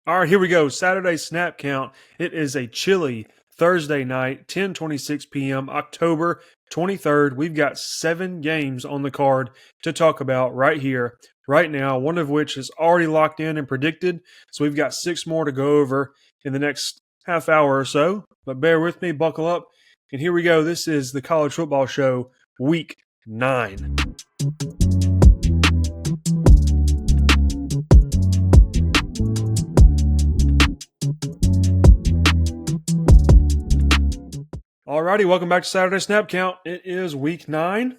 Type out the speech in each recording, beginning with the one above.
All right, here we go. Saturday snap count. It is a chilly Thursday night, 10:26 p.m., October 23rd. We've got 7 games on the card to talk about right here, right now, one of which is already locked in and predicted. So we've got 6 more to go over in the next half hour or so. But bear with me, buckle up. And here we go. This is the College Football Show, Week 9. Alrighty, welcome back to Saturday Snap Count. It is Week 9.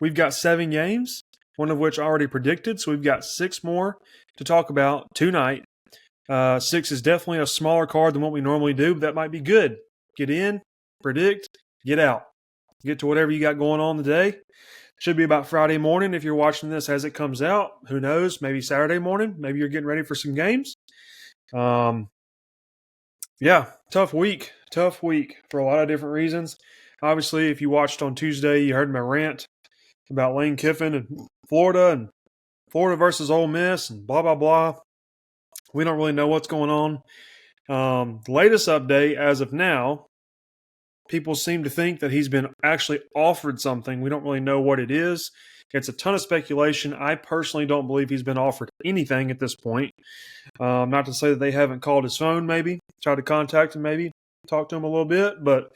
We've got 7 games, one of which already predicted, so we've got 6 more to talk about tonight. 6 is definitely a smaller card than what we normally do, but that might be good. Get in, predict, get out. Get to whatever you got going on today. Should be about Friday morning if you're watching this as it comes out. Who knows? Maybe Saturday morning. Maybe you're getting ready for some games. Yeah, tough week for a lot of different reasons. Obviously, if you watched on Tuesday, you heard my rant about Lane Kiffin and Florida versus Ole Miss and blah, blah, blah. We don't really know what's going on. The latest update, as of now, people seem to think that he's been actually offered something. We don't really know what it is. It's a ton of speculation. I personally don't believe he's been offered anything at this point. Not to say that they haven't called his phone, maybe, tried to contact him, maybe, talk to him a little bit, but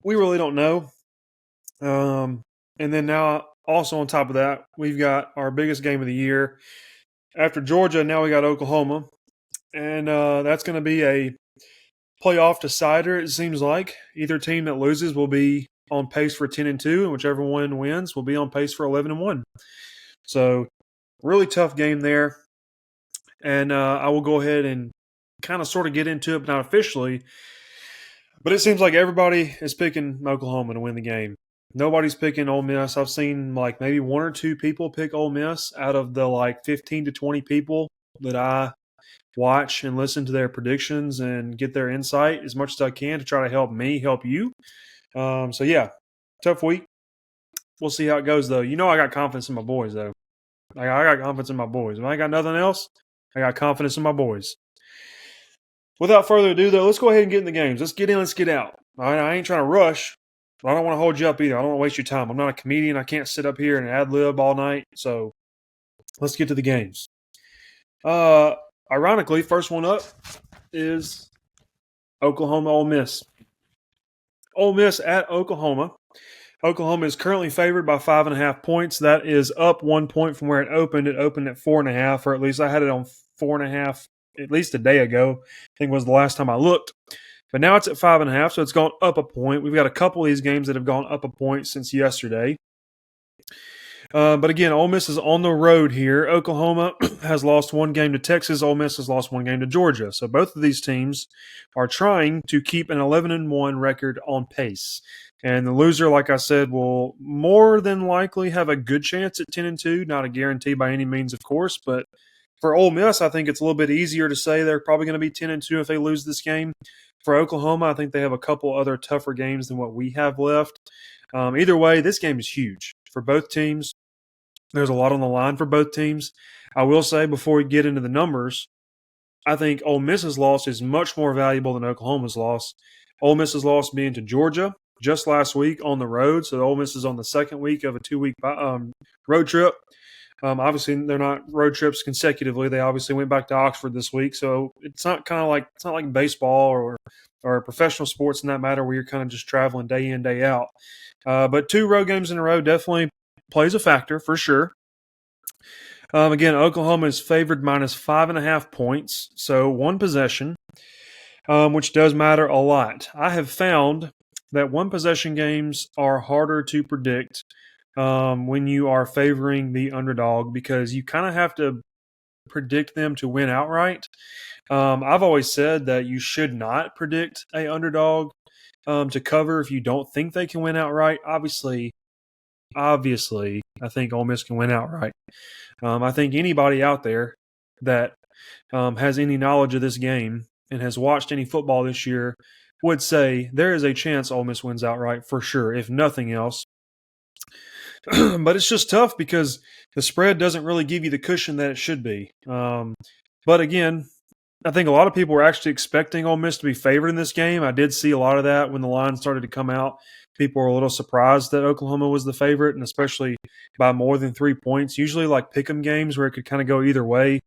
we really don't know. And then now, also on top of that, we've got our biggest game of the year. After Georgia, now we got Oklahoma. And that's going to be a playoff decider, it seems like. Either team that loses will be on pace for 10-2, and whichever one wins will be on pace for 11-1. So, really tough game there. And I will go ahead and kind of sort of get into it, but not officially. But it seems like everybody is picking Oklahoma to win the game. Nobody's picking Ole Miss. I've seen like maybe 1 or 2 people pick Ole Miss out of the like 15 to 20 people that I watch and listen to their predictions and get their insight as much as I can to try to help me help you. So, yeah, tough week. We'll see how it goes, though. You know I got confidence in my boys, though. I got confidence in my boys. If I ain't got nothing else, I got confidence in my boys. Without further ado, though, let's go ahead and get in the games. Let's get in, let's get out. I ain't trying to rush, but I don't want to hold you up either. I don't want to waste your time. I'm not a comedian. I can't sit up here and ad-lib all night. So let's get to the games. Ironically, first one up is Oklahoma Ole Miss. Ole Miss at Oklahoma. Oklahoma is currently favored by 5.5 points. That is up 1 point from where it opened. It opened at 4.5, or at least I had it on 4.5 at least a day ago. I think was the last time I looked. But now it's at 5.5, so it's gone up a point. We've got a couple of these games that have gone up a point since yesterday. But again, Ole Miss is on the road here. Oklahoma has lost 1 game to Texas. Ole Miss has lost 1 game to Georgia. So both of these teams are trying to keep an 11-1 record on pace. And the loser, like I said, will more than likely have a good chance at 10-2. Not a guarantee by any means, of course. But for Ole Miss, I think it's a little bit easier to say they're probably going to be 10-2 if they lose this game. For Oklahoma, I think they have a couple other tougher games than what we have left. Either way, this game is huge for both teams. There's a lot on the line for both teams. I will say, before we get into the numbers, I think Ole Miss's loss is much more valuable than Oklahoma's loss. Ole Miss's loss being to Georgia just last week on the road. So Ole Miss is on the second week of a 2-week road trip. Obviously, they're not road trips consecutively. They obviously went back to Oxford this week. So it's not like baseball or professional sports in that matter where you're kind of just traveling day in, day out. But 2 road games in a row definitely plays a factor for sure. Again, Oklahoma is favored minus 5.5 points, so 1 possession, which does matter a lot. I have found that 1 possession games are harder to predict when you are favoring the underdog because you kind of have to predict them to win outright. I've always said that you should not predict a underdog to cover if you don't think they can win outright. Obviously, I think Ole Miss can win outright. I think anybody out there that has any knowledge of this game and has watched any football this year would say there is a chance Ole Miss wins outright for sure, if nothing else. But it's just tough because the spread doesn't really give you the cushion that it should be. But again, I think a lot of people were actually expecting Ole Miss to be favored in this game. I did see a lot of that when the line started to come out. People were a little surprised that Oklahoma was the favorite, and especially by more than 3 points. Usually, like pick'em games where it could kind of go either way.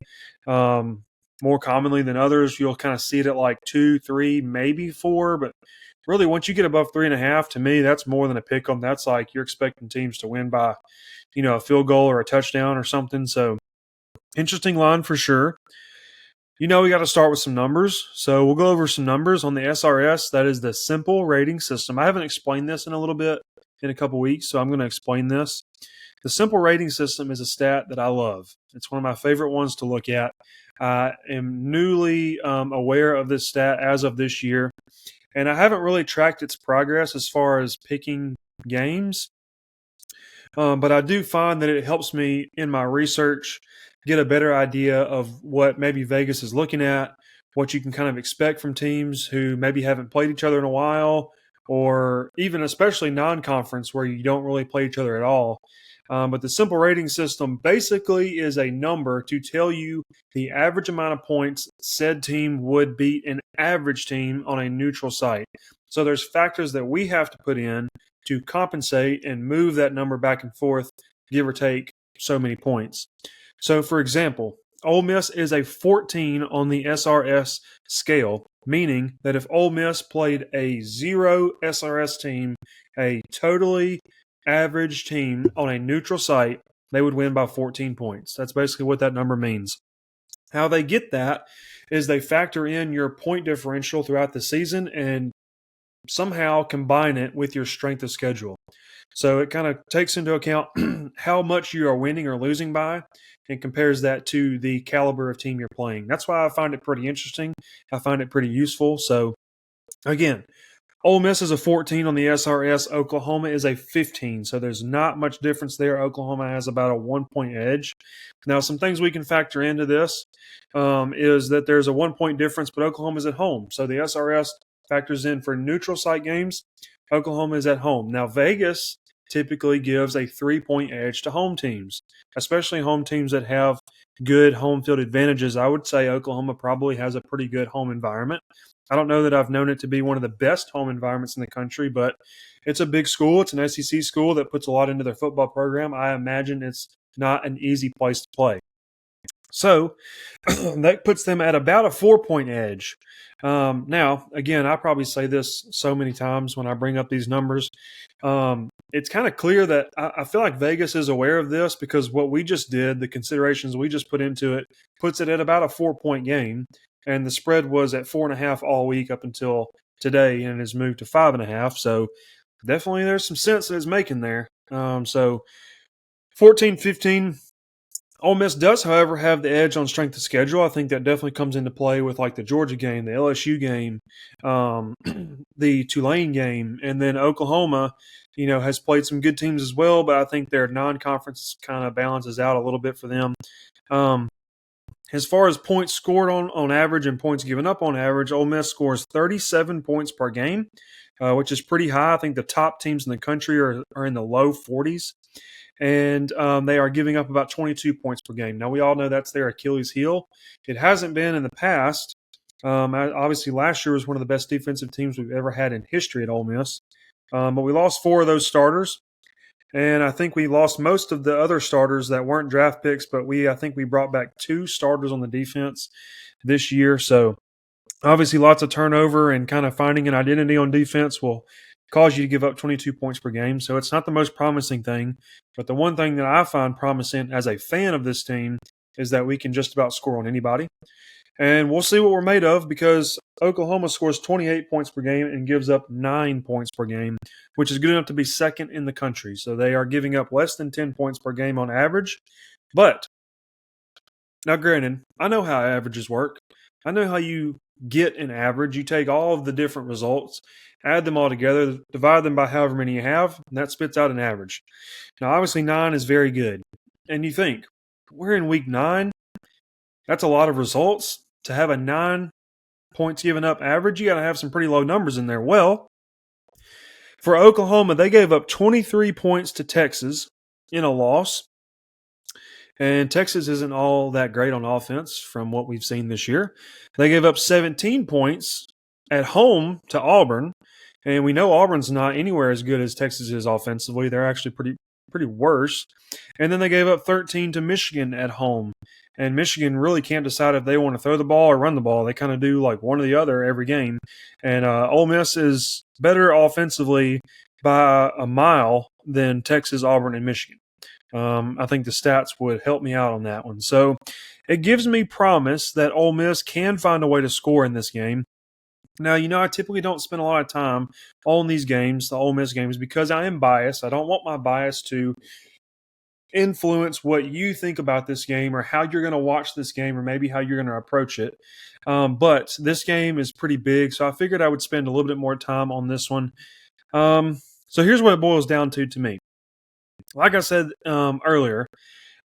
More commonly than others, you'll kind of see it at like 2, 3, maybe 4. But really, once you get above 3.5, to me, that's more than a pick'em. That's like you're expecting teams to win by, a field goal or a touchdown or something. So, interesting line for sure. We got to start with some numbers. So we'll go over some numbers on the SRS. That is the simple rating system. I haven't explained this in a little bit in a couple weeks, so I'm going to explain this. The simple rating system is a stat that I love. It's one of my favorite ones to look at. I am newly aware of this stat as of this year, and I haven't really tracked its progress as far as picking games. But I do find that it helps me in my research get a better idea of what maybe Vegas is looking at, what you can kind of expect from teams who maybe haven't played each other in a while, or even especially non-conference where you don't really play each other at all. But the simple rating system basically is a number to tell you the average amount of points said team would beat an average team on a neutral site. So there's factors that we have to put in to compensate and move that number back and forth, give or take so many points. So, for example, Ole Miss is a 14 on the SRS scale, meaning that if Ole Miss played a 0 SRS team, a totally average team on a neutral site, they would win by 14 points. That's basically what that number means. How they get that is they factor in your point differential throughout the season and somehow combine it with your strength of schedule. So it kind of takes into account how much you are winning or losing by and compares that to the caliber of team you're playing. That's why I find it pretty interesting. I find it pretty useful. So again, Ole Miss is a 14 on the SRS. Oklahoma is a 15. So there's not much difference there. Oklahoma has about a 1-point edge. Now, some things we can factor into this is that there's a 1-point difference, but Oklahoma's at home. So the SRS factors in for neutral site games. Oklahoma is at home. Now, Vegas typically gives a 3-point edge to home teams, especially home teams that have good home field advantages. I would say Oklahoma probably has a pretty good home environment. I don't know that I've known it to be one of the best home environments in the country, but it's a big school. It's an SEC school that puts a lot into their football program. I imagine it's not an easy place to play. So that puts them at about a 4-point edge. Now, again, I probably say this so many times when I bring up these numbers. It's kind of clear that I feel like Vegas is aware of this because what we just did, the considerations we just put into it, puts it at about a 4-point game. And the spread was at 4.5 all week up until today, and it has moved to 5.5. So definitely there's some sense that it's making there. So 14-15. Ole Miss does, however, have the edge on strength of schedule. I think that definitely comes into play with like the Georgia game, the LSU game, the Tulane game, and then Oklahoma, has played some good teams as well, but I think their non-conference kind of balances out a little bit for them. As far as points scored on average and points given up on average, Ole Miss scores 37 points per game, which is pretty high. I think the top teams in the country are in the low 40s. And they are giving up about 22 points per game. Now, we all know that's their Achilles heel. It hasn't been in the past. Obviously, last year was one of the best defensive teams we've ever had in history at Ole Miss. But we lost 4 of those starters. And I think we lost most of the other starters that weren't draft picks, but I think we brought back 2 starters on the defense this year. So, obviously, lots of turnover and kind of finding an identity on defense will cause you to give up 22 points per game. So it's not the most promising thing. But the one thing that I find promising as a fan of this team is that we can just about score on anybody. And we'll see what we're made of because Oklahoma scores 28 points per game and gives up 9 points per game, which is good enough to be second in the country. So they are giving up less than 10 points per game on average. But now, granted, I know how averages work. I know how you get an average. You take all of the different results, add them all together, divide them by however many you have, and that spits out an average. Now, obviously, 9 is very good. And you think, we're in week 9. That's a lot of results. To have a 9 points given up average, you got to have some pretty low numbers in there. Well, for Oklahoma, they gave up 23 points to Texas in a loss. And Texas isn't all that great on offense from what we've seen this year. They gave up 17 points at home to Auburn, and we know Auburn's not anywhere as good as Texas is offensively. They're actually pretty worse. And then they gave up 13 to Michigan at home. And Michigan really can't decide if they want to throw the ball or run the ball. They kind of do like one or the other every game. And Ole Miss is better offensively by a mile than Texas, Auburn, and Michigan. I think the stats would help me out on that one. So it gives me promise that Ole Miss can find a way to score in this game. Now, I typically don't spend a lot of time on these games, the Ole Miss games, because I am biased. I don't want my bias to influence what you think about this game or how you're going to watch this game or maybe how you're going to approach it. But this game is pretty big, so I figured I would spend a little bit more time on this one. So here's what it boils down to me. Like I said earlier,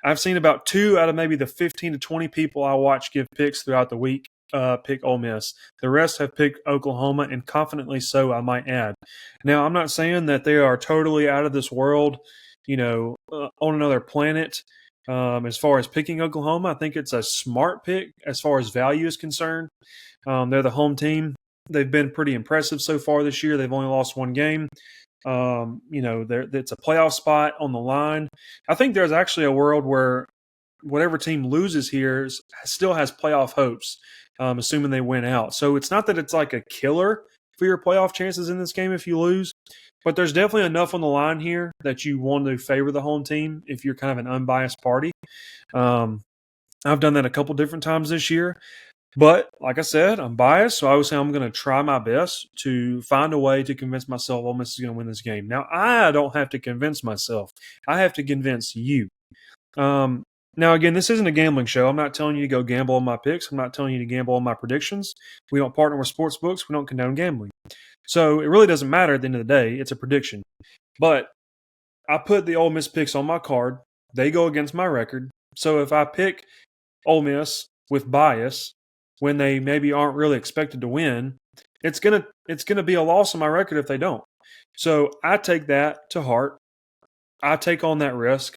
I've seen about 2 out of maybe the 15 to 20 people I watch give picks throughout the week pick Ole Miss. The rest have picked Oklahoma, and confidently so, I might add. Now, I'm not saying that they are totally out of this world, on another planet as far as picking Oklahoma. I think it's a smart pick as far as value is concerned. They're the home team. They've been pretty impressive so far this year. They've only lost 1 game. It's a playoff spot on the line. I think there's actually a world where whatever team loses here still has playoff hopes, assuming they win out. So it's not that it's like a killer for your playoff chances in this game if you lose, but there's definitely enough on the line here that you want to favor the home team if you're kind of an unbiased party. I've done that a couple different times this year. But like I said, I'm biased, so I would say I'm going to try my best to find a way to convince myself Ole Miss is going to win this game. Now, I don't have to convince myself. I have to convince you. Now, again, this isn't a gambling show. I'm not telling you to go gamble on my picks. I'm not telling you to gamble on my predictions. We don't partner with sports books. We don't condone gambling. So it really doesn't matter at the end of the day. It's a prediction. But I put the Ole Miss picks on my card. They go against my record. So if I pick Ole Miss with bias, when they maybe aren't really expected to win, it's gonna be a loss on my record if they don't. So I take that to heart. I take on that risk.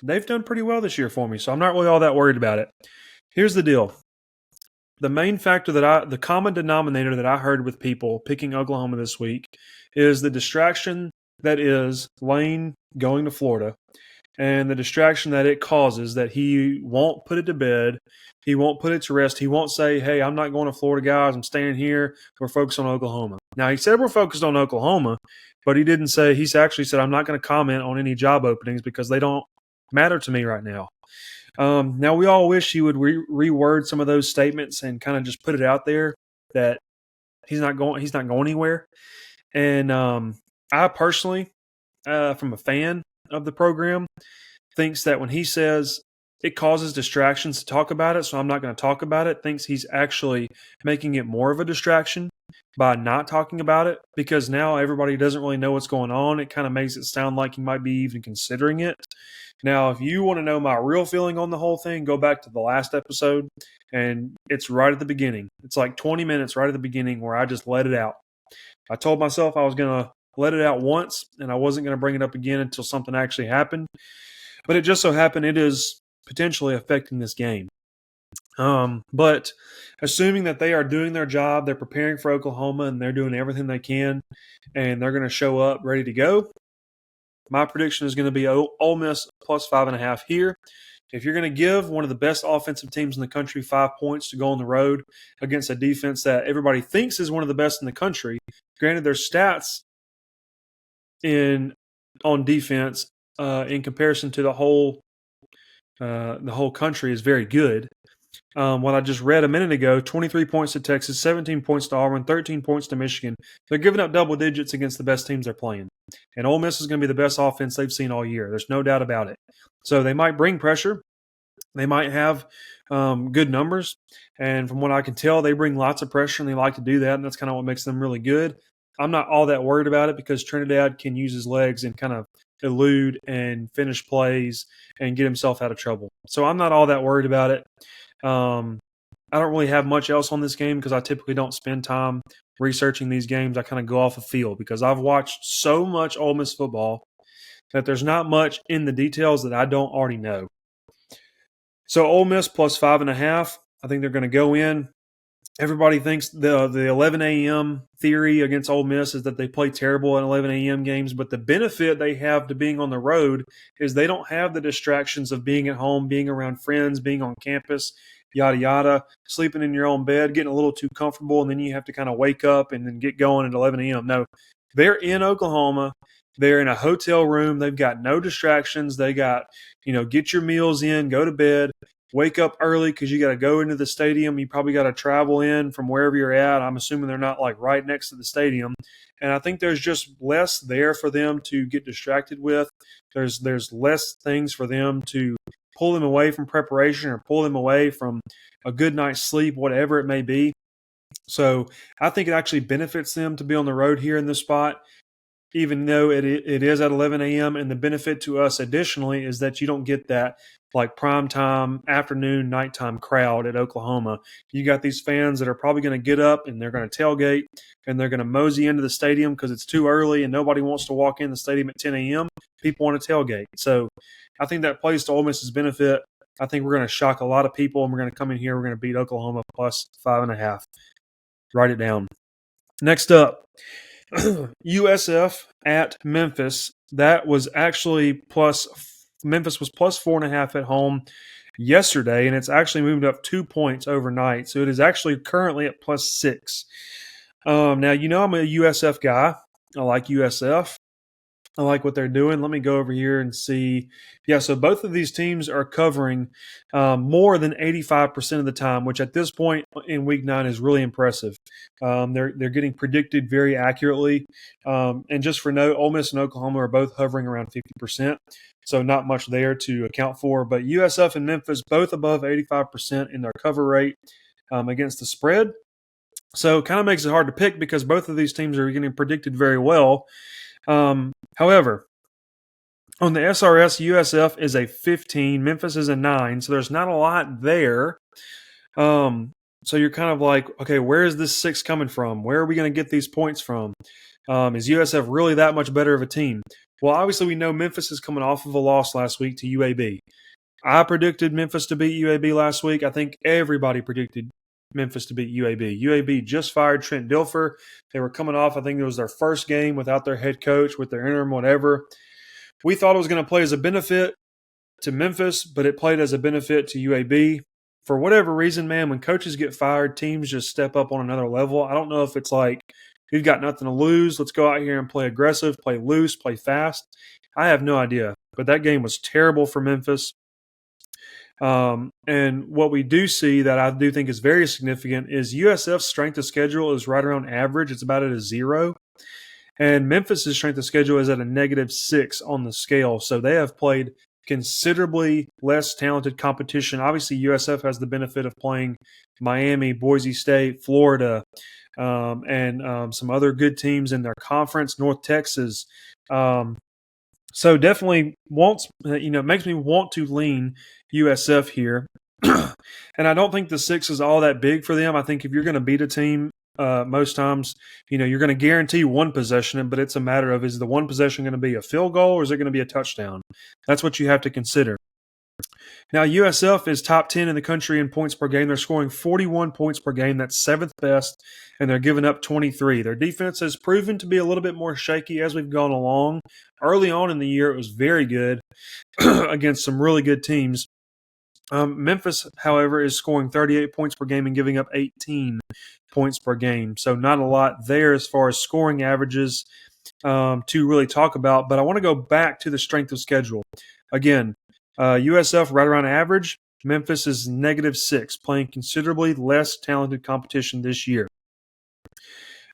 They've done pretty well this year for me, so I'm not really all that worried about it. Here's the deal. The main factor the common denominator that I heard with people picking Oklahoma this week is the distraction that is Lane going to Florida and the distraction that it causes, that he won't put it to bed. He won't put it to rest. He won't say, hey, I'm not going to Florida, guys. I'm staying here. We're focused on Oklahoma. Now, he said we're focused on Oklahoma, but he didn't say – he actually said I'm not going to comment on any job openings because they don't matter to me right now. Now, we all wish he would reword some of those statements and kind of just put it out there that he's not going anywhere. And I personally, from a fan of the program, thinks that when he says it causes distractions to talk about it, so I'm not going to talk about it, thinks he's actually making it more of a distraction by not talking about it, because now everybody doesn't really know what's going on. It kind of makes it sound like he might be even considering it. Now, if you want to know my real feeling on the whole thing, go back to the last episode, and it's right at the beginning. It's like 20 minutes right at the beginning where I just let it out. I told myself I was going to let it out once, and I wasn't going to bring it up again until something actually happened. But it just so happened it is potentially affecting this game. But assuming that they are doing their job, they're preparing for Oklahoma, and they're doing everything they can, and they're going to show up ready to go, my prediction is going to be Ole Miss plus 5.5 here. If you're going to give one of the best offensive teams in the country 5 points to go on the road against a defense that everybody thinks is one of the best in the country, granted their stats on defense in comparison to the whole country is very good. What I just read a minute ago, 23 points to Texas, 17 points to Auburn, 13 points to Michigan. They're giving up double digits against the best teams they're playing. And Ole Miss is going to be the best offense they've seen all year. There's no doubt about it. So they might bring pressure. They might have good numbers. And from what I can tell, they bring lots of pressure, and they like to do that, and that's kind of what makes them really good. I'm not all that worried about it because Trinidad can use his legs and kind of elude and finish plays and get himself out of trouble. So I'm not all that worried about it. I don't really have much else on this game because I typically don't spend time researching these games. I kind of go off a feel because I've watched so much Ole Miss football that there's not much in the details that I don't already know. So Ole Miss plus 5.5. I think they're going to go in. Everybody thinks the 11 a.m. theory against Ole Miss is that they play terrible at 11 a.m. games, but the benefit they have to being on the road is they don't have the distractions of being at home, being around friends, being on campus, yada yada, sleeping in your own bed, getting a little too comfortable, and then you have to kind of wake up and then get going at 11 a.m. No, they're in Oklahoma. They're in a hotel room. They've got no distractions. They got, get your meals in, go to bed, wake up early because you got to go into the stadium. You probably got to travel in from wherever you're at. I'm assuming they're not like right next to the stadium. And I think there's just less there for them to get distracted with. There's less things for them to pull them away from preparation or pull them away from a good night's sleep, whatever it may be. So I think it actually benefits them to be on the road here in this spot, even though it is at 11 a.m. And the benefit to us additionally is that you don't get that like prime time, afternoon, nighttime crowd at Oklahoma. You got these fans that are probably going to get up and they're going to tailgate and they're going to mosey into the stadium because it's too early and nobody wants to walk in the stadium at 10 a.m. People want to tailgate. So I think that plays to Ole Miss's benefit. I think we're going to shock a lot of people and we're going to come in here. We're going to beat Oklahoma plus 5.5. Write it down. Next up, USF at Memphis. That was actually Memphis was plus 4.5 at home yesterday, and it's actually moved up 2 points overnight. So it is actually currently at plus 6. Now, I'm a USF guy. I like USF. I like what they're doing. Let me go over here and see. Yeah, so both of these teams are covering more than 85% of the time, which at this point in Week 9 is really impressive. They're getting predicted very accurately. And just for note, Ole Miss and Oklahoma are both hovering around 50%, so not much there to account for. But USF and Memphis both above 85% in their cover rate against the spread. So it kind of makes it hard to pick because both of these teams are getting predicted very well. However, on the SRS, USF is a 15, Memphis is a 9, so there's not a lot there. So you're kind of like, okay, where is this 6 coming from? Where are we going to get these points from? Is USF really that much better of a team? Well, obviously we know Memphis is coming off of a loss last week to UAB. I predicted Memphis to beat UAB last week. I think everybody predicted Memphis to beat UAB. UAB just fired Trent Dilfer. They were coming off, I think it was their first game without their head coach, with their interim, whatever. We thought it was going to play as a benefit to Memphis, but it played as a benefit to UAB. For whatever reason, man, when coaches get fired, teams just step up on another level. I don't know if it's like, we've got nothing to lose. Let's go out here and play aggressive, play loose, play fast. I have no idea. But that game was terrible for Memphis. And what we do see that I do think is very significant is USF's strength of schedule is right around average. It's about at a 0. And Memphis's strength of schedule is at a -6 on the scale. So they have played considerably less talented competition. Obviously, USF has the benefit of playing Miami, Boise State, Florida, and some other good teams in their conference, North Texas. So definitely makes me want to lean USF here. And I don't think the 6 is all that big for them. I think if you're going to beat a team, most times, you're going to guarantee one possession, but it's a matter of, is the one possession going to be a field goal or is it going to be a touchdown? That's what you have to consider. Now, USF is top 10 in the country in points per game. They're scoring 41 points per game. That's 7th best, and they're giving up 23. Their defense has proven to be a little bit more shaky as we've gone along. Early on in the year, it was very good against some really good teams. Memphis, however, is scoring 38 points per game and giving up 18 points per game. So not a lot there as far as scoring averages to really talk about. But I want to go back to the strength of schedule. Again, USF right around average. Memphis is -6, playing considerably less talented competition this year.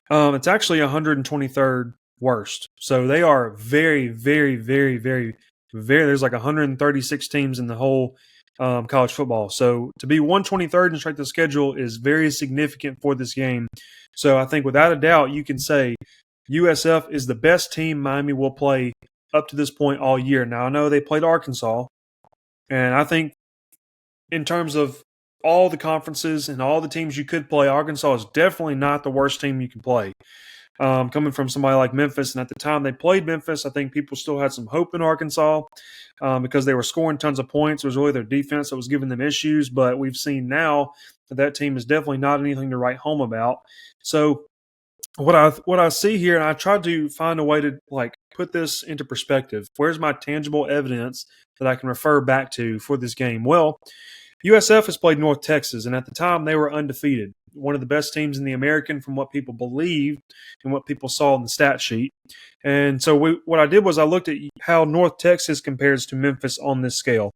It's actually 123rd worst. So they are very, very, very, very, very, there's like 136 teams in the whole college football. So to be 123rd in strength of schedule is very significant for this game. So I think without a doubt, you can say USF is the best team Miami will play up to this point all year. Now, I know they played Arkansas, and I think in terms of all the conferences and all the teams you could play, Arkansas is definitely not the worst team you can play. coming from somebody like Memphis. And at the time they played Memphis, I think people still had some hope in Arkansas because they were scoring tons of points. It was really their defense that was giving them issues. But we've seen now that team is definitely not anything to write home about. So what I see here, and I tried to find a way to put this into perspective. Where's my tangible evidence that I can refer back to for this game? Well, USF has played North Texas, and at the time they were undefeated. One of the best teams in the American from what people believed and what people saw in the stat sheet. And so what I did was I looked at how North Texas compares to Memphis on this scale.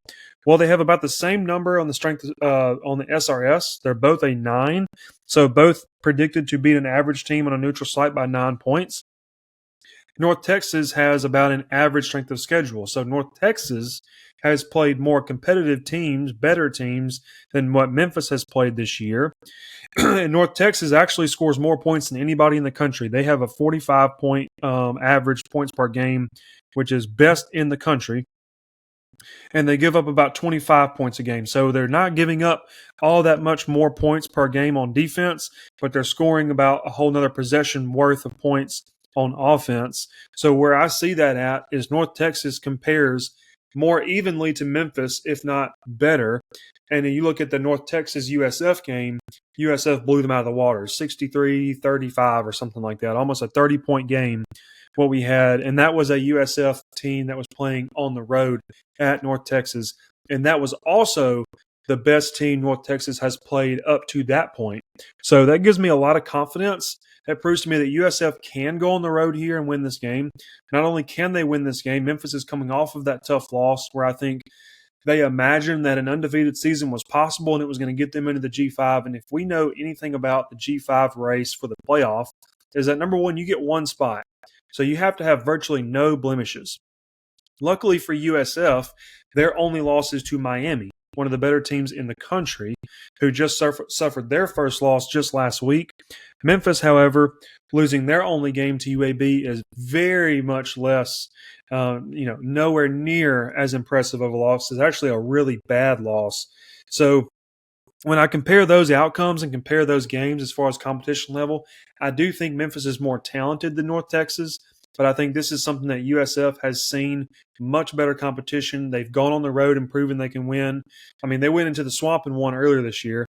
Well, they have about the same number on the strength on the SRS. They're both a 9, so both predicted to beat an average team on a neutral site by 9 points. North Texas has about an average strength of schedule. So North Texas has played more competitive teams, better teams than what Memphis has played this year. And North Texas actually scores more points than anybody in the country. They have a 45-point average points per game, which is best in the country. And they give up about 25 points a game. So they're not giving up all that much more points per game on defense, but they're scoring about a whole nother possession worth of points on offense. So where I see that at is North Texas compares more evenly to Memphis, if not better. And then you look at the North Texas USF game, USF blew them out of the water, 63-35 or something like that, almost a 30-point game what we had. And that was a USF team that was playing on the road at North Texas. And that was also the best team North Texas has played up to that point. So that gives me a lot of confidence. That proves to me that USF can go on the road here and win this game. Not only can they win this game, Memphis is coming off of that tough loss where I think they imagined that an undefeated season was possible and it was going to get them into the G5. And if we know anything about the G5 race for the playoff, is that number one, you get one spot. So you have to have virtually no blemishes. Luckily for USF, their only loss is to Miami, one of the better teams in the country, who just suffered their first loss just last week. Memphis, however, losing their only game to UAB is very much less, nowhere near as impressive of a loss. It's actually a really bad loss. So when I compare those outcomes and compare those games as far as competition level, I do think Memphis is more talented than North Texas, but I think this is something that USF has seen much better competition. They've gone on the road and proven they can win. I mean, they went into the Swamp and won earlier this year.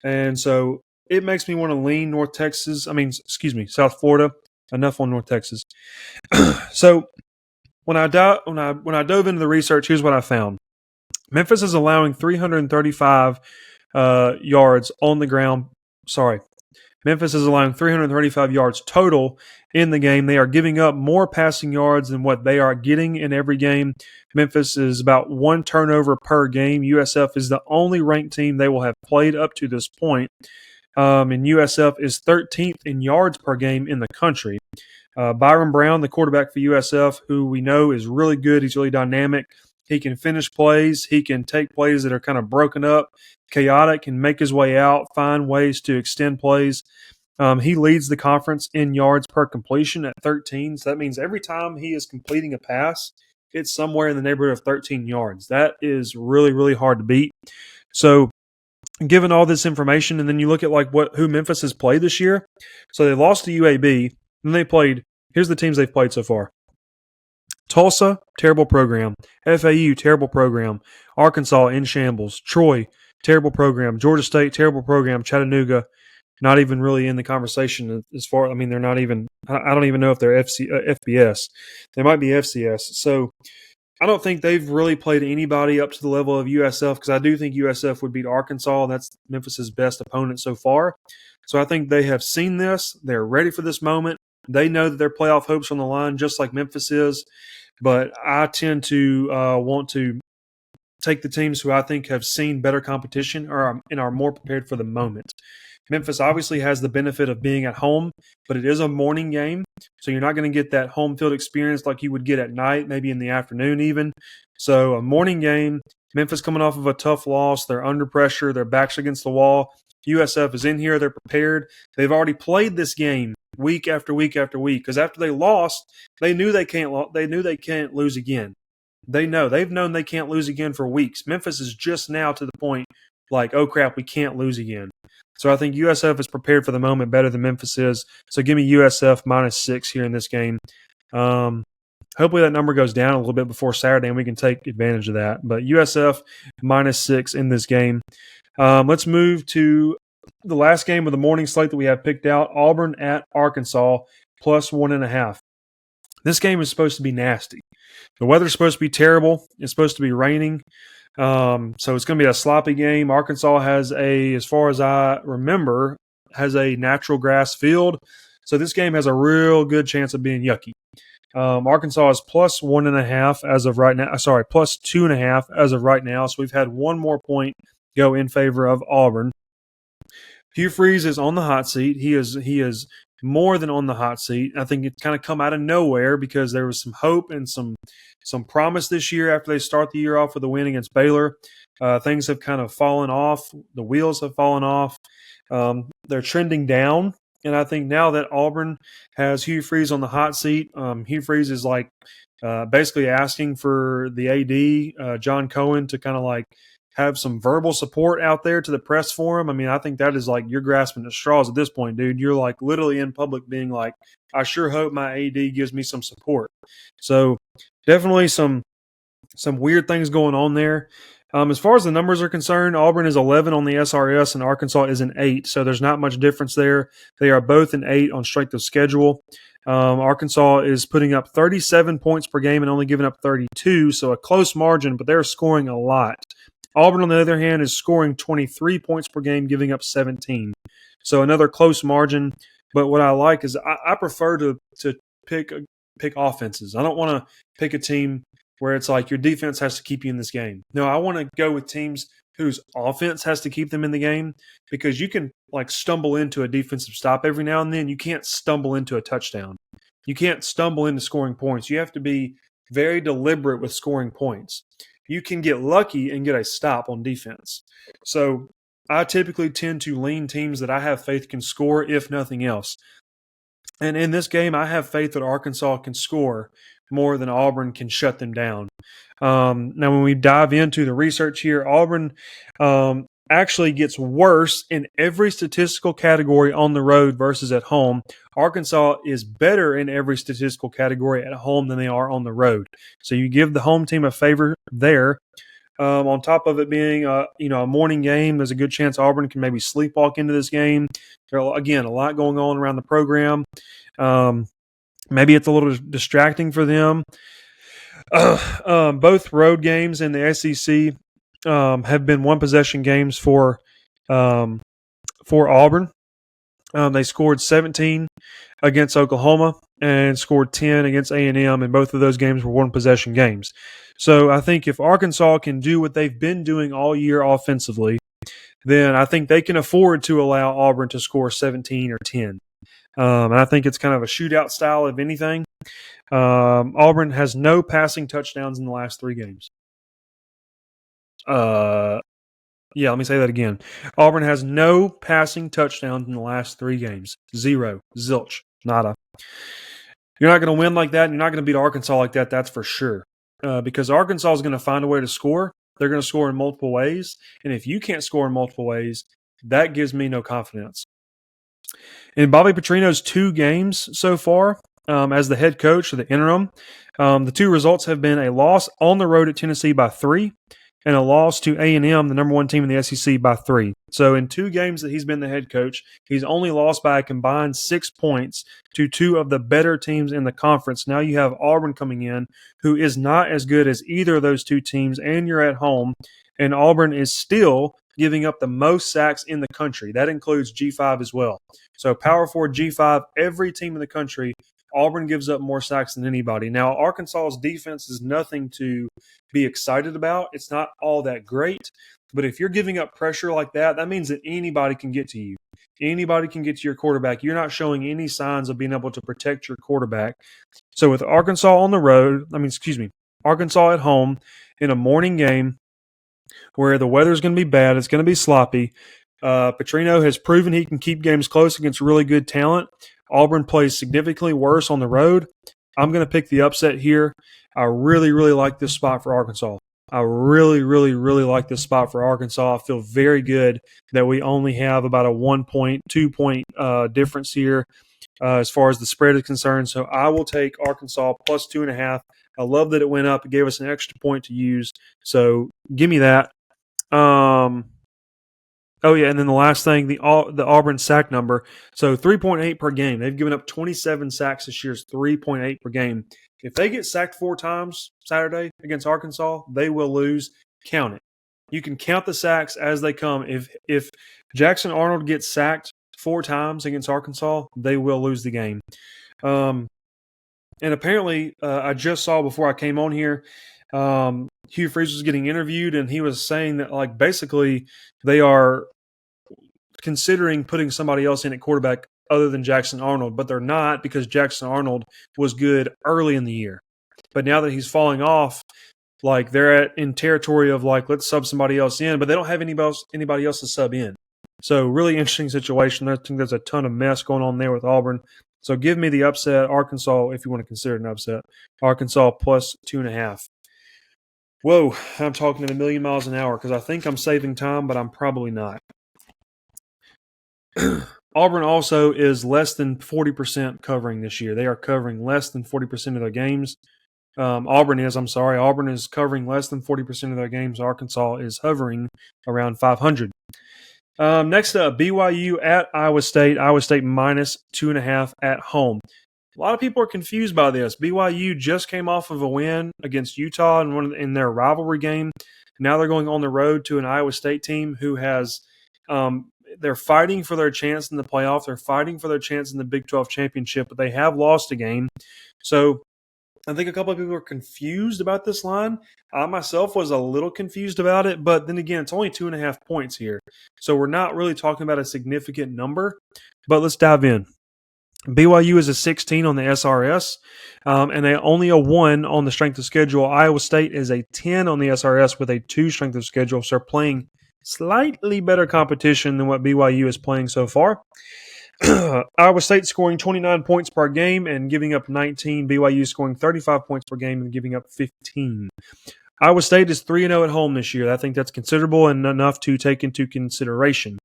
And so it makes me want to lean South Florida. Enough on North Texas. So when I dove into the research, here's what I found. Memphis is allowing 335 yards on the ground. Memphis is allowing 335 yards total in the game. They are giving up more passing yards than what they are getting in every game. Memphis is about one turnover per game. USF is the only ranked team they will have played up to this point. And USF is 13th in yards per game in the country. Byron Brown, the quarterback for USF, who we know is really good. He's really dynamic. He can finish plays. He can take plays that are kind of broken up, chaotic, and make his way out, find ways to extend plays. He leads the conference in yards per completion at 13. So that means every time he is completing a pass, it's somewhere in the neighborhood of 13 yards. That is really, really hard to beat. So given all this information, and then you look at who Memphis has played this year. So they lost to UAB, and they played – here's the teams they've played so far. Tulsa, terrible program. FAU, terrible program. Arkansas, in shambles. Troy, terrible program. Georgia State, terrible program. Chattanooga, not even really in the conversation as far – they're not even – I don't even know if they're FBS. They might be FCS. So I don't think they've really played anybody up to the level of USF because I do think USF would beat Arkansas. That's Memphis's best opponent so far. So I think they have seen this. They're ready for this moment. They know that their playoff hopes are on the line just like Memphis is. But I tend to want to take the teams who I think have seen better competition and are more prepared for the moment. Memphis obviously has the benefit of being at home, but it is a morning game, so you're not going to get that home field experience like you would get at night, maybe in the afternoon even. So a morning game, Memphis coming off of a tough loss. They're under pressure. Their backs against the wall. USF is in here. They're prepared. They've already played this game week after week after week because after they lost, they knew they can't lose again. They've known they can't lose again for weeks. Memphis is just now to the point like, oh crap, we can't lose again. So I think USF is prepared for the moment better than Memphis is. So give me USF -6 here in this game. Hopefully that number goes down a little bit before Saturday and we can take advantage of that. But USF -6 in this game. Let's move to the last game of the morning slate that we have picked out, Auburn at Arkansas, +1.5. This game is supposed to be nasty. The weather's supposed to be terrible. It's supposed to be raining. So it's going to be a sloppy game. Arkansas has as far as I remember, has a natural grass field. So this game has a real good chance of being yucky. Arkansas is +1.5 as of right now. Sorry, +2.5 as of right now. So we've had one more point go in favor of Auburn. Hugh Freeze is on the hot seat. He is more than on the hot seat. I think it's kind of come out of nowhere because there was some hope and some promise this year after they start the year off with a win against Baylor. Things have kind of fallen off. The wheels have fallen off. They're trending down. And I think now that Auburn has Hugh Freeze on the hot seat, Hugh Freeze is like basically asking for the AD, John Cohen, to kind of like have some verbal support out there to the press for him. I mean, I think that is like you're grasping at straws at this point, dude. You're like literally in public being like, I sure hope my AD gives me some support. So definitely some weird things going on there. As far as the numbers are concerned, Auburn is 11 on the SRS and Arkansas is an 8, so there's not much difference there. They are both an 8 on strength of schedule. Arkansas is putting up 37 points per game and only giving up 32, so a close margin, but they're scoring a lot. Auburn, on the other hand, is scoring 23 points per game, giving up 17. So another close margin. But what I like is I prefer to pick offenses. I don't want to pick a team where it's like your defense has to keep you in this game. No, I want to go with teams whose offense has to keep them in the game because you can like stumble into a defensive stop every now and then. You can't stumble into a touchdown. You can't stumble into scoring points. You have to be very deliberate with scoring points. You can get lucky and get a stop on defense. So I typically tend to lean teams that I have faith can score, if nothing else. And in this game, I have faith that Arkansas can score more than Auburn can shut them down. Now, when we dive into the research here, Auburn actually gets worse in every statistical category on the road versus at home. Arkansas is better in every statistical category at home than they are on the road. So you give the home team a favor there. On top of it being a morning game, there's a good chance Auburn can maybe sleepwalk into this game. Again, a lot going on around the program. Maybe it's a little distracting for them. Both road games in the SEC have been one-possession games for Auburn. They scored 17 against Oklahoma and scored 10 against A&M, and both of those games were one-possession games. So I think if Arkansas can do what they've been doing all year offensively, then I think they can afford to allow Auburn to score 17 or 10. And I think it's kind of a shootout style, if anything. Auburn has no passing touchdowns in the last 3 games. Let me say that again. Auburn has no passing touchdowns in the last 3 games. 0. Zilch. Nada. You're not going to win like that, and you're not going to beat Arkansas like that, that's for sure. Because Arkansas is going to find a way to score. They're going to score in multiple ways. And if you can't score in multiple ways, that gives me no confidence. In Bobby Petrino's 2 games so far as the head coach of the interim, the 2 results have been a loss on the road at Tennessee by 3 and a loss to A&M, the number 1 team in the SEC, by 3. So in 2 games that he's been the head coach, he's only lost by a combined 6 points to 2 of the better teams in the conference. Now you have Auburn coming in, who is not as good as either of those 2 teams, and you're at home, and Auburn is still giving up the most sacks in the country. That includes G5 as well. So Power 4, G5, every team in the country, Auburn gives up more sacks than anybody. Now, Arkansas's defense is nothing to be excited about. It's not all that great. But if you're giving up pressure like that, that means that anybody can get to you. Anybody can get to your quarterback. You're not showing any signs of being able to protect your quarterback. So with Arkansas on the road, Arkansas at home in a morning game where the weather's going to be bad, it's going to be sloppy. Petrino has proven he can keep games close against really good talent. Auburn plays significantly worse on the road. I'm going to pick the upset here. I really, really like this spot for Arkansas. I really, really, really like this spot for Arkansas. I feel very good that we only have about a 1 point, 2 point difference here as far as the spread is concerned. So I will take Arkansas plus 2.5. I love that it went up. It gave us an extra point to use. So give me that. Oh yeah, and then the last thing, the Auburn sack number. So 3.8 per game. They've given up 27 sacks this year. It's 3.8 per game. If they get sacked 4 times Saturday against Arkansas, they will lose. Count it. You can count the sacks as they come. If Jackson Arnold gets sacked 4 times against Arkansas, they will lose the game. And apparently, I just saw before I came on here, Hugh Freeze was getting interviewed, and he was saying that, like, basically they are considering putting somebody else in at quarterback other than Jackson Arnold, but they're not because Jackson Arnold was good early in the year. But now that he's falling off, like, they're in territory of, like, let's sub somebody else in, but they don't have anybody else to sub in. So really interesting situation. I think there's a ton of mess going on there with Auburn. So give me the upset, Arkansas, if you want to consider it an upset. Arkansas plus 2.5. Whoa, I'm talking at a million miles an hour because I think I'm saving time, but I'm probably not. Auburn also is less than 40% covering this year. They are covering less than 40% of their games. Auburn is covering less than 40% of their games. Arkansas is hovering around 500. Next up, BYU at Iowa State. Iowa State minus 2.5 at home. A lot of people are confused by this. BYU just came off of a win against Utah in their rivalry game. Now they're going on the road to an Iowa State team who has they're fighting for their chance in the playoff. They're fighting for their chance in the Big 12 championship, but they have lost a game. So I think a couple of people are confused about this line. I myself was a little confused about it, but then again, it's only 2.5 points here. So we're not really talking about a significant number, but let's dive in. BYU is a 16 on the SRS, and only a 1 on the strength of schedule. Iowa State is a 10 on the SRS with a 2 strength of schedule, so they're playing slightly better competition than what BYU is playing so far. Iowa State scoring 29 points per game and giving up 19. BYU scoring 35 points per game and giving up 15. Iowa State is 3-0 at home this year. I think that's considerable and enough to take into consideration.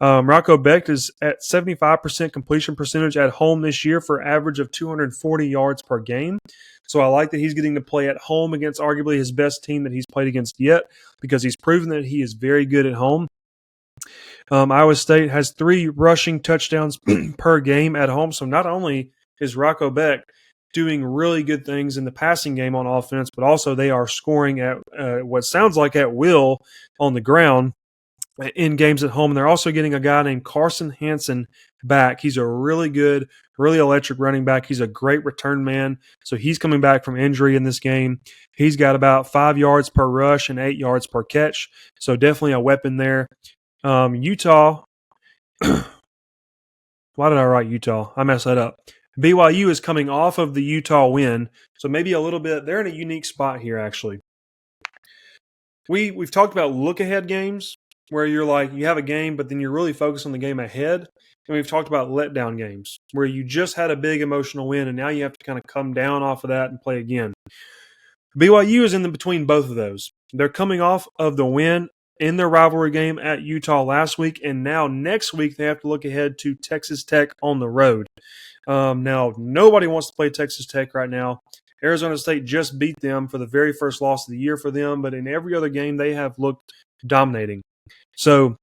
Rocco Becht is at 75% completion percentage at home this year for an average of 240 yards per game. So I like that he's getting to play at home against arguably his best team that he's played against yet because he's proven that he is very good at home. Iowa State has 3 rushing touchdowns per game at home. So not only is Rocco Becht doing really good things in the passing game on offense, but also they are scoring at what sounds like at will on the ground in games at home. And they're also getting a guy named Carson Hansen back. He's a really good, really electric running back. He's a great return man. So he's coming back from injury in this game. He's got about 5 yards per rush and 8 yards per catch. So definitely a weapon there. Utah. Why did I write Utah? I messed that up. BYU is coming off of the Utah win, so maybe a little bit. They're in a unique spot here, actually. We've talked about look-ahead games where you're like, you have a game, but then you're really focused on the game ahead. And we've talked about letdown games where you just had a big emotional win, and now you have to kind of come down off of that and play again. BYU is in between both of those. They're coming off of the win in their rivalry game at Utah last week, and now next week they have to look ahead to Texas Tech on the road. Now, nobody wants to play Texas Tech right now. Arizona State just beat them for the very first loss of the year for them, but in every other game they have looked dominating. So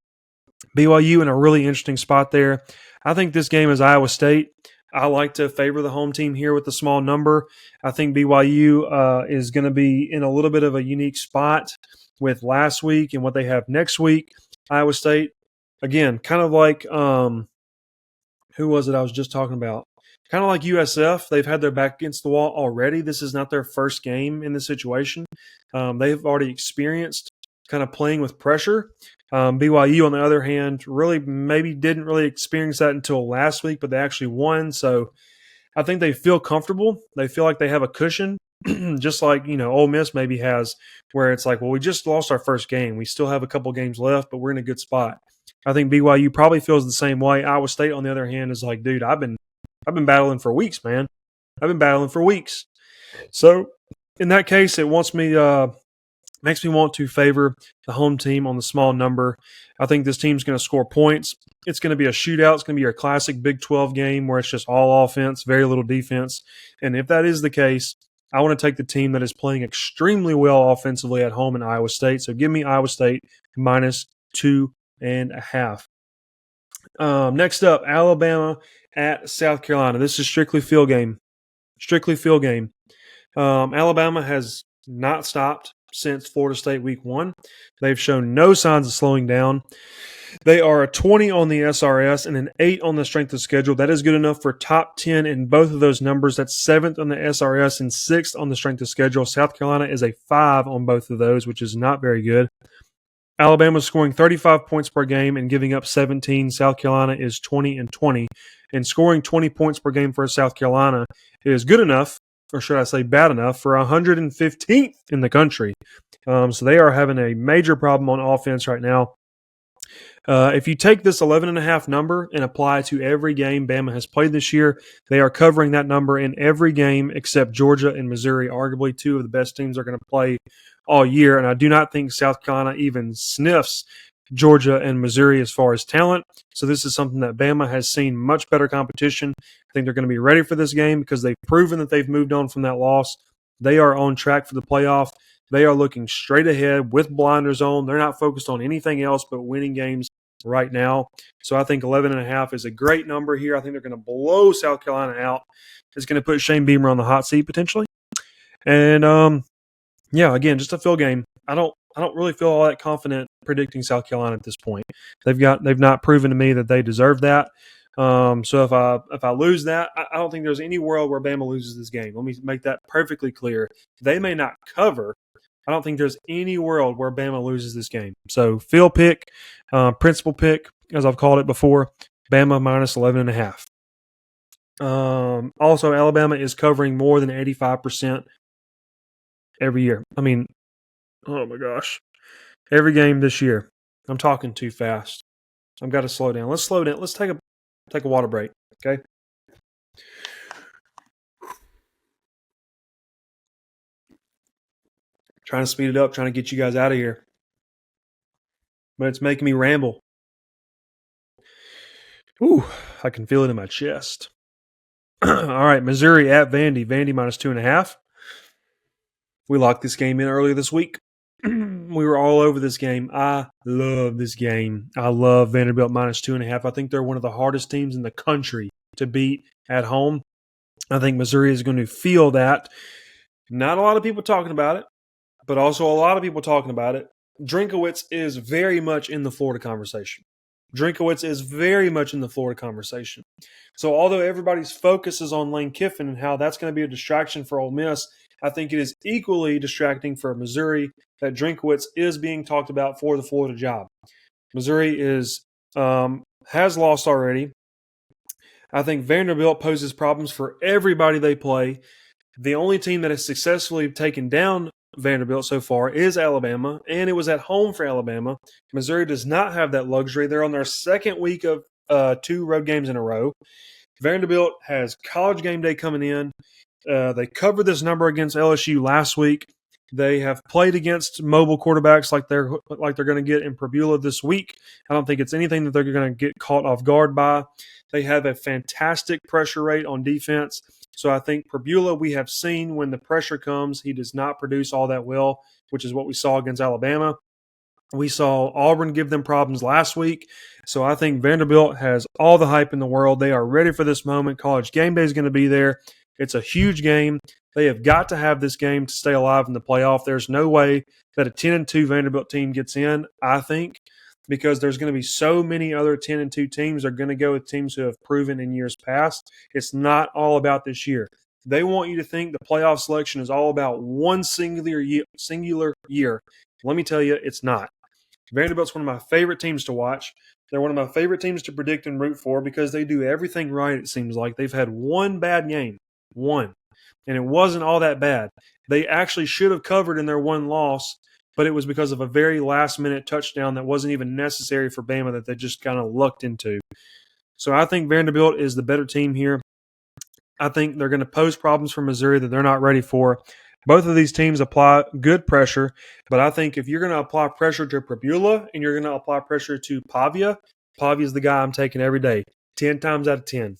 BYU in a really interesting spot there. I think this game is Iowa State. I like to favor the home team here with a small number. I think BYU is going to be in a little bit of a unique spot with last week and what they have next week. Iowa State, again, kind of like who was it I was just talking about? Kind of like USF, they've had their back against the wall already. This is not their first game in this situation. They've already experienced kind of playing with pressure. BYU, on the other hand, really maybe didn't really experience that until last week, but they actually won. So I think they feel comfortable. They feel like they have a cushion, just like, Ole Miss maybe has, where it's like, well, we just lost our first game. We still have a couple games left, but we're in a good spot. I think BYU probably feels the same way. Iowa State, on the other hand, is like, dude, I've been battling for weeks, man. I've been battling for weeks. So in that case, it wants me makes me want to favor the home team on the small number. I think this team's going to score points. It's going to be a shootout. It's going to be your classic Big 12 game where it's just all offense, very little defense. And if that is the case, I want to take the team that is playing extremely well offensively at home in Iowa State. So give me Iowa State minus 2.5. Next up, Alabama at South Carolina. This is strictly field game. Strictly field game. Alabama has not stopped since Florida State week 1. They've shown no signs of slowing down. They are a 20 on the SRS and an 8 on the strength of schedule. That is good enough for top 10 in both of those numbers. That's 7th on the SRS and 6th on the strength of schedule. South Carolina is a 5 on both of those, which is not very good. Alabama is scoring 35 points per game and giving up 17. South Carolina is 20 and 20. And scoring 20 points per game for South Carolina is good enough, or should I say bad enough, for 115th in the country. So they are having a major problem on offense right now. If you take this 11.5 number and apply to every game Bama has played this year, they are covering that number in every game except Georgia and Missouri, arguably two of the best teams they're going to play all year. And I do not think South Carolina even sniffs Georgia and Missouri as far as talent. So this is something that Bama has seen much better competition. I think they're going to be ready for this game because they've proven that they've moved on from that loss. They are on track for the playoff. They are looking straight ahead with blinders on. They're not focused on anything else but winning games right now. So I think 11.5 is a great number here. I think they're going to blow South Carolina out. It's going to put Shane Beamer on the hot seat potentially. And again, just a field game. I don't really feel all that confident predicting South Carolina at this point. They've not proven to me that they deserve that. So if I lose that, I don't think there's any world where Bama loses this game. Let me make that perfectly clear. They may not cover. I don't think there's any world where Bama loses this game. So field pick, principal pick, as I've called it before, Bama minus 11.5. Also, Alabama is covering more than 85% every year. I mean, oh my gosh. Every game this year. I'm talking too fast. I've got to slow down. Let's slow down. Let's take a water break, okay? Trying to speed it up, trying to get you guys out of here. But it's making me ramble. Ooh, I can feel it in my chest. All right, Missouri at Vandy. Vandy minus 2.5. We locked this game in earlier this week. We were all over this game. I love this game. I love Vanderbilt minus 2.5. I think they're one of the hardest teams in the country to beat at home. I think Missouri is going to feel that. Not a lot of people talking about it, but also a lot of people talking about it. Drinkowitz is very much in the Florida conversation. So although everybody's focus is on Lane Kiffin and how that's going to be a distraction for Ole Miss, I think it is equally distracting for Missouri that Drinkowitz is being talked about for the Florida job. Missouri has lost already. I think Vanderbilt poses problems for everybody they play. The only team that has successfully taken down Vanderbilt so far is Alabama, and it was at home for Alabama. Missouri does not have that luxury. They're on their second week of 2 road games in a row. Vanderbilt has College game day coming in. They covered this number against LSU last week. They have played against mobile quarterbacks like they're going to get in Prebula this week. I don't think it's anything that they're going to get caught off guard by. They have a fantastic pressure rate on defense. So I think Prebula, we have seen when the pressure comes, he does not produce all that well, which is what we saw against Alabama. We saw Auburn give them problems last week. So I think Vanderbilt has all the hype in the world. They are ready for this moment. College game day is going to be there. It's a huge game. They have got to have this game to stay alive in the playoff. There's no way that a 10-2 Vanderbilt team gets in, I think, because there's going to be so many other 10-2 teams. They're going to go with teams who have proven in years past. It's not all about this year. They want you to think the playoff selection is all about one singular year. Let me tell you, it's not. Vanderbilt's one of my favorite teams to watch. They're one of my favorite teams to predict and root for because they do everything right, it seems like. They've had one bad game. One. And it wasn't all that bad. They actually should have covered in their one loss, but it was because of a very last-minute touchdown that wasn't even necessary for Bama that they just kind of lucked into. So I think Vanderbilt is the better team here. I think they're going to pose problems for Missouri that they're not ready for. Both of these teams apply good pressure, but I think if you're going to apply pressure to Prabula and you're going to apply pressure to Pavia, Pavia is the guy I'm taking every day, 10 times out of 10.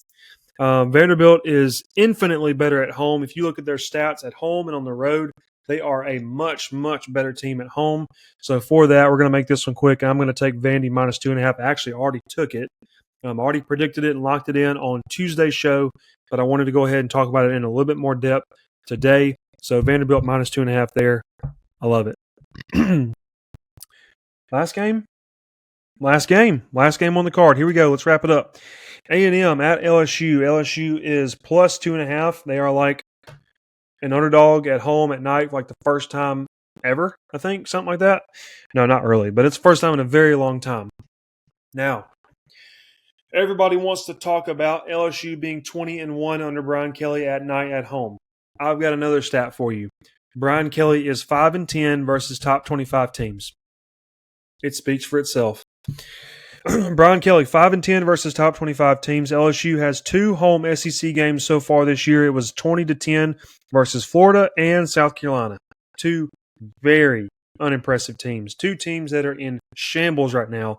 Vanderbilt is infinitely better at home. If you look at their stats at home and on the road, they are a much, much better team at home. So for that, we're going to make this one quick. I'm going to take Vandy minus 2.5. I actually already took it. Already predicted it and locked it in on Tuesday's show, but I wanted to go ahead and talk about it in a little bit more depth today. So Vanderbilt minus 2.5 there. I love it. Last game on the card. Here we go. Let's wrap it up. A&M at LSU. LSU is plus 2.5. They are like an underdog at home at night for like the first time ever, I think, something like that. No, not really, but it's the first time in a very long time. Now, everybody wants to talk about LSU being 20-1 under Brian Kelly at night at home. I've got another stat for you. Brian Kelly is 5-10 versus top 25 teams. It speaks for itself. Brian Kelly, 5-10 versus top 25 teams. LSU has 2 home SEC games so far this year. It was 20-10 versus Florida and South Carolina. 2 very unimpressive teams. 2 teams that are in shambles right now.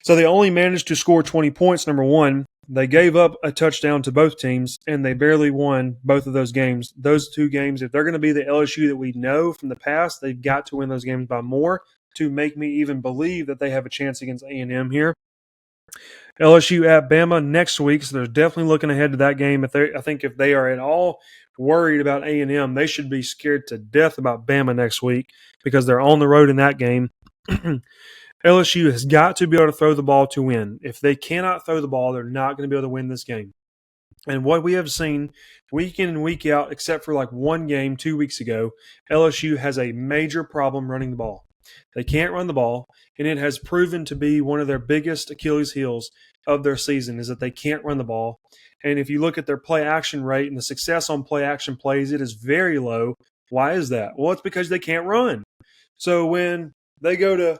So they only managed to score 20 points, number one. They gave up a touchdown to both teams, and they barely won both of those games. Those 2 games, if they're going to be the LSU that we know from the past, they've got to win those games by more to make me even believe that they have a chance against A&M here. LSU at Bama next week, so they're definitely looking ahead to that game. I think if they are at all worried about A&M, they should be scared to death about Bama next week because they're on the road in that game. LSU has got to be able to throw the ball to win. If they cannot throw the ball, they're not going to be able to win this game. And what we have seen week in and week out, except for like one game 2 weeks ago, LSU has a major problem running the ball. They can't run the ball, and it has proven to be one of their biggest Achilles heels of their season is that they can't run the ball. And if you look at their play action rate and the success on play action plays, it is very low. Why is that? Well, it's because they can't run. So when they go to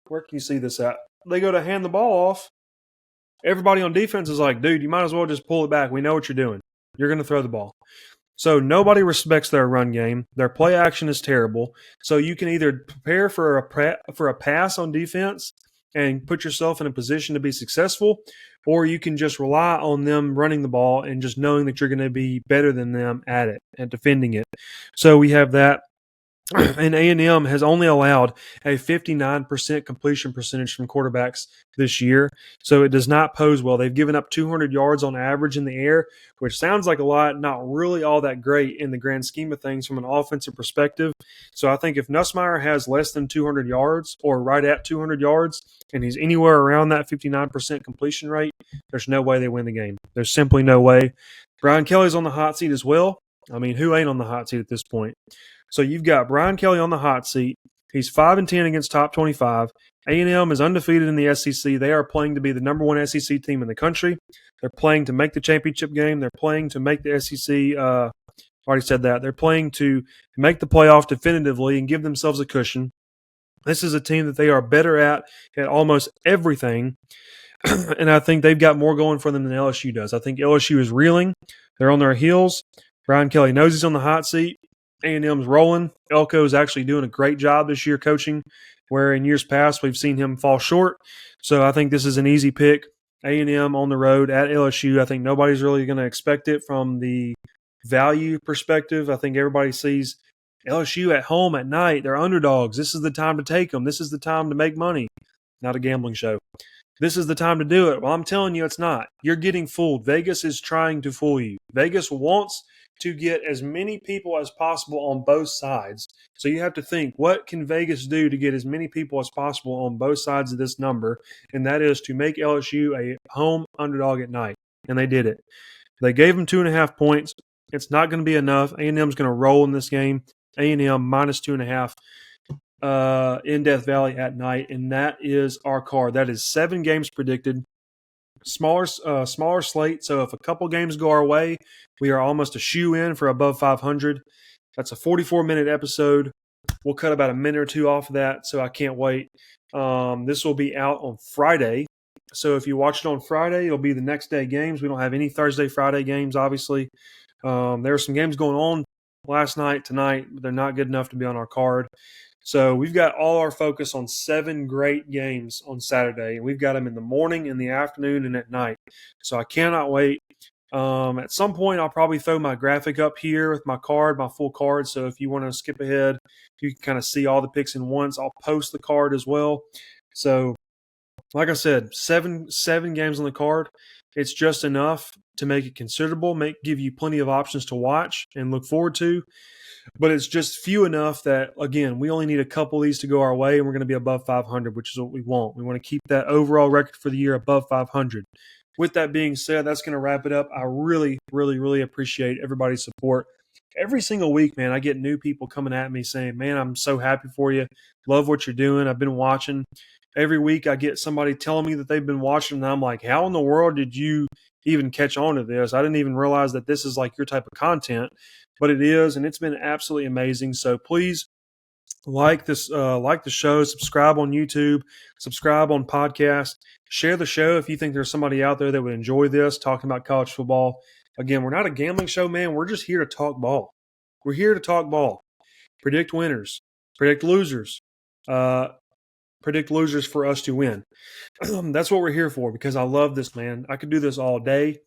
where can you see this at? They go to hand the ball off. Everybody on defense is like, dude, you might as well just pull it back. We know what you're doing. You're going to throw the ball. So nobody respects their run game. Their play action is terrible. So you can either prepare for a pass on defense and put yourself in a position to be successful, or you can just rely on them running the ball and just knowing that you're going to be better than them at it, at defending it. So we have that. And A&M has only allowed a 59% completion percentage from quarterbacks this year, so it does not pose well. They've given up 200 yards on average in the air, which sounds like a lot, not really all that great in the grand scheme of things from an offensive perspective. So I think if Nussmeier has less than 200 yards or right at 200 yards and he's anywhere around that 59% completion rate, there's no way they win the game. There's simply no way. Brian Kelly's on the hot seat as well. I mean, who ain't on the hot seat at this point? So you've got Brian Kelly on the hot seat. He's 5-10 against top 25. A&M is undefeated in the SEC. They are playing to be the number one SEC team in the country. They're playing to make the championship game. They're playing to make the SEC. Already said that. They're playing to make the playoff definitively and give themselves a cushion. This is a team that they are better at almost everything. And I think they've got more going for them than LSU does. I think LSU is reeling. They're on their heels. Brian Kelly knows he's on the hot seat. A&M's rolling. Elko is actually doing a great job this year coaching, where in years past we've seen him fall short. So I think this is an easy pick. A&M on the road at LSU. I think nobody's really going to expect it from the value perspective. I think everybody sees LSU at home at night. They're underdogs. This is the time to take them. This is the time to make money. Not a gambling show. This is the time to do it. Well, I'm telling you it's not. You're getting fooled. Vegas is trying to fool you. Vegas wants to get as many people as possible on both sides. So you have to think, what can Vegas do to get as many people as possible on both sides of this number? And that is to make LSU a home underdog at night. And they did it. They gave them 2.5 points. It's not going to be enough. A&M's going to roll in this game. A&M minus 2.5 in Death Valley at night. And that is our card. That is 7 games predicted. Smaller slate, so if a couple games go our way, we are almost a shoe-in for above 500. That's a 44-minute episode. We'll cut about a minute or two off of that, so I can't wait. This will be out on Friday, so if you watch it on Friday, it'll be the next day games. We don't have any Thursday, Friday games, obviously. There are some games going on last night, tonight, but they're not good enough to be on our card. So we've got all our focus on 7 great games on Saturday. And we've got them in the morning, in the afternoon, and at night. So I cannot wait. At some point, I'll probably throw my graphic up here with my card, my full card. So if you want to skip ahead, you can kind of see all the picks in once. I'll post the card as well. So like I said, seven games on the card. It's just enough to make it considerable, give you plenty of options to watch and look forward to. But it's just few enough that, again, we only need a couple of these to go our way, and we're going to be above 500, which is what we want. We want to keep that overall record for the year above 500. With that being said, that's going to wrap it up. I really, really, really appreciate everybody's support. Every single week, man, I get new people coming at me saying, man, I'm so happy for you. Love what you're doing. I've been watching. Every week I get somebody telling me that they've been watching, and I'm like, how in the world did you even catch on to this? I didn't even realize that this is like your type of content, but it is, and it's been absolutely amazing. So please like the show, subscribe on YouTube, subscribe on podcast, share the show if you think there's somebody out there that would enjoy this, talking about college football. Again, we're not a gambling show, man. We're just here to talk ball. We're here to talk ball. Predict winners, predict losers, predict losers for us to win. That's what we're here for, because I love this, man. I could do this all day.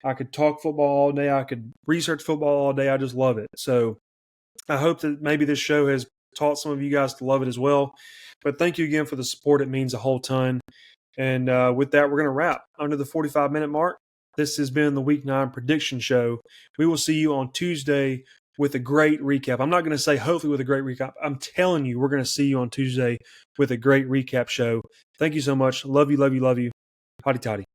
I could talk football all day. I could research football all day. I just love it. So I hope that maybe this show has taught some of you guys to love it as well. But thank you again for the support. It means a whole ton. And with that, we're going to wrap under the 45-minute mark. This has been the Week 9 prediction show. We will see you on Tuesday with a great recap. I'm not going to say hopefully with a great recap. I'm telling you, we're going to see you on Tuesday with a great recap show. Thank you so much. Love you, love you, love you. Hotty toddy.